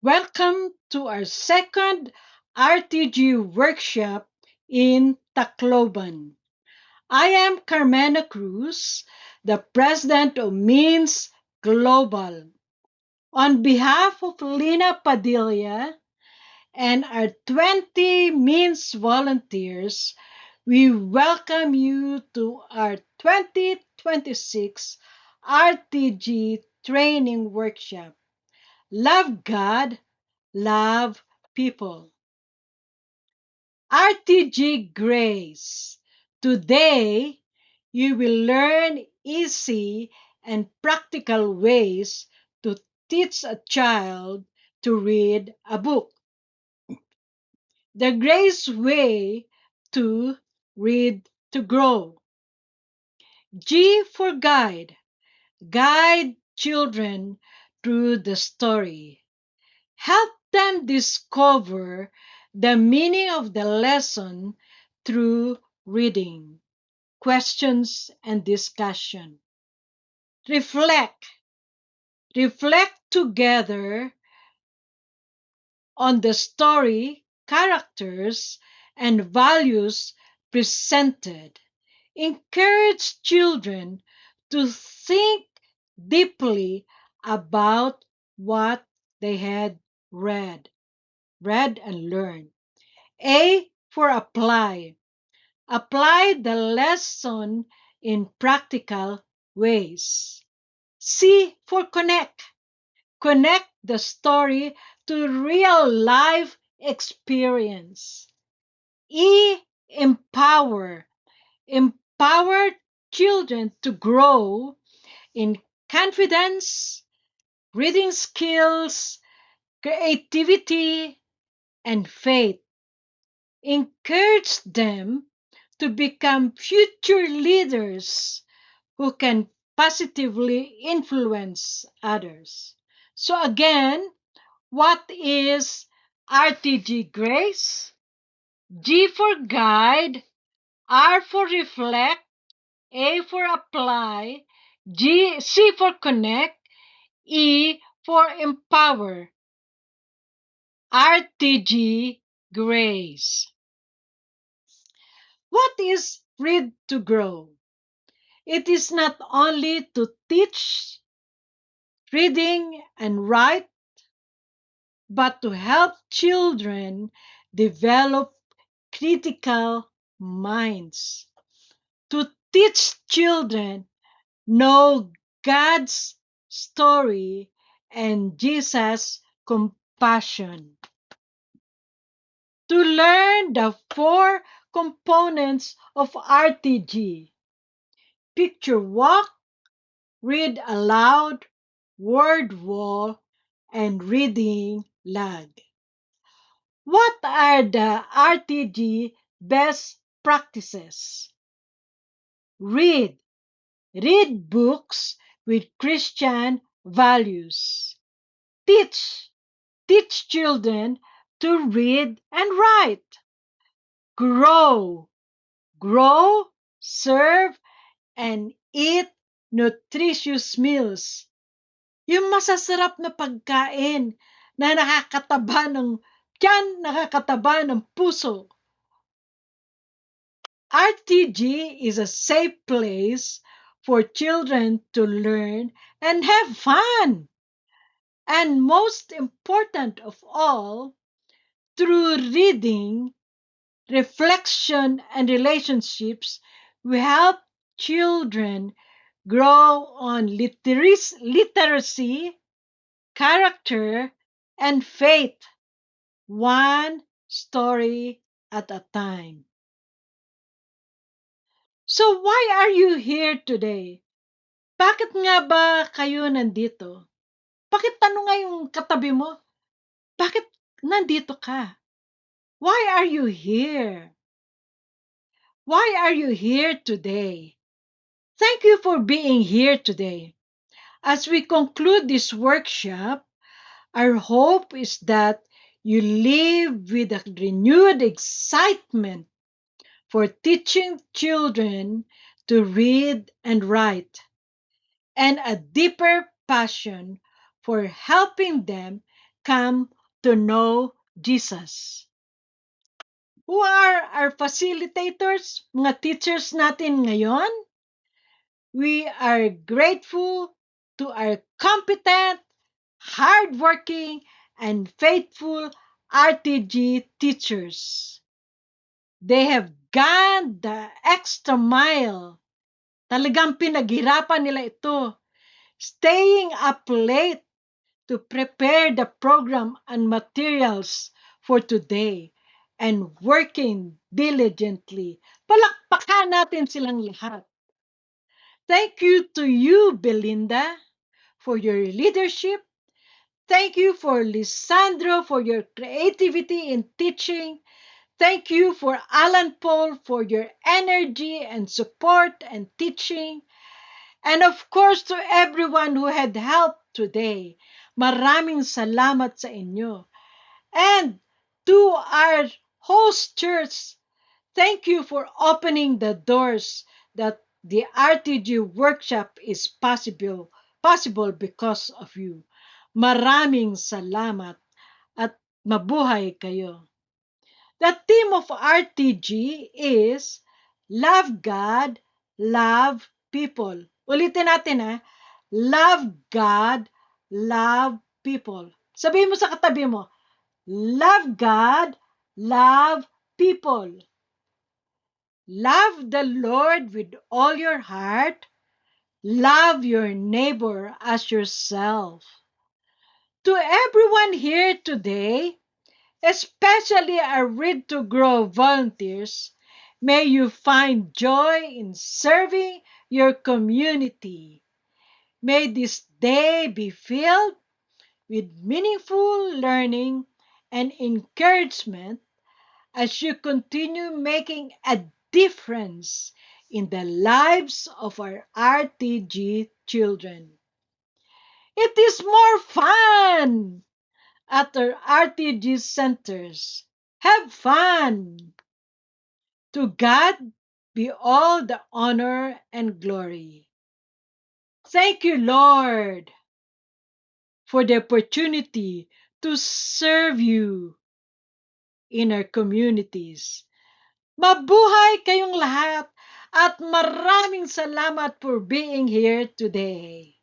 Welcome to our second RTG workshop in Tacloban. I am Carmena Cruz, the president of Means Global. On behalf of Lina Padilla and our 20 Means volunteers, we welcome you to our 2026 RTG training workshop. Love God, love people. RTG Grace. Today, you will learn easy and practical ways to teach a child to read a book. The Grace Way to Read to Grow. G for Guide. Guide children through the story. Help them discover the meaning of the lesson through reading, questions, and discussion. Reflect. Reflect together on the story, characters, and values presented. Encourage children to think deeply about what they had read and learned. A for apply. Apply the lesson in practical ways. C for connect. Connect the story to real life experience. E, empower. Empower children to grow in confidence, reading skills, creativity, and faith. Encourage them to become future leaders who can positively influence others. So, again, what is RTG Grace? G for guide, R for reflect, A for apply, C for connect, E for empower. RTG Grace. What is Read to Grow? It is not only to teach reading and write, but to help children develop critical minds. To teach children know God's story and Jesus' compassion. To learn the four components of RTG: picture walk, read aloud, word wall, and reading lag. What are the RTG best practices? Read. Read books with Christian values. Teach. Teach children to read and write. Grow. Grow, serve, and eat nutritious meals. Yung masasarap na pagkain na nakakataba ng tiyan, nakakataba ng puso. RTG is a safe place for children to learn and have fun. And most important of all, through reading, reflection, and relationships, we help children grow on literacy, character, and faith, one story at a time. So why are you here today? Bakit nga ba kayo nandito? Bakit tanong nga yung katabi mo? Bakit nandito ka? Why are you here? Why are you here today? Thank you for being here today. As we conclude this workshop, our hope is that you leave with a renewed excitement for teaching children to read and write, and a deeper passion for helping them come to know Jesus. Who are our facilitators, mga teachers natin ngayon? We are grateful to our competent, hardworking, and faithful RTG teachers. They have gone the extra mile. Talagang pinaghirapan nila ito. Staying up late to prepare the program and materials for today and working diligently. Palakpakan natin silang lahat. Thank you to you, Belinda, for your leadership. Thank you for Lisandro for your creativity in teaching. Thank you for Alan Paul for your energy and support and teaching. And of course to everyone who had helped today. Maraming salamat sa inyo. And to our host church, thank you for opening the doors that the RTG workshop is possible because of you. Maraming salamat at mabuhay kayo. The theme of RTG is Love God, Love People. Ulitin natin Love God, Love People. Sabihin mo sa katabi mo, Love God, Love People. Love the Lord with all your heart. Love your neighbor as yourself. To everyone here today, especially our Read to Grow volunteers, may you find joy in serving your community. May this day be filled with meaningful learning and encouragement as you continue making a difference in the lives of our RTG children. It is more fun at our RTG centers. Have fun! To God be all the honor and glory. Thank you, Lord, for the opportunity to serve you in our communities. Mabuhay kayong lahat at maraming salamat for being here today.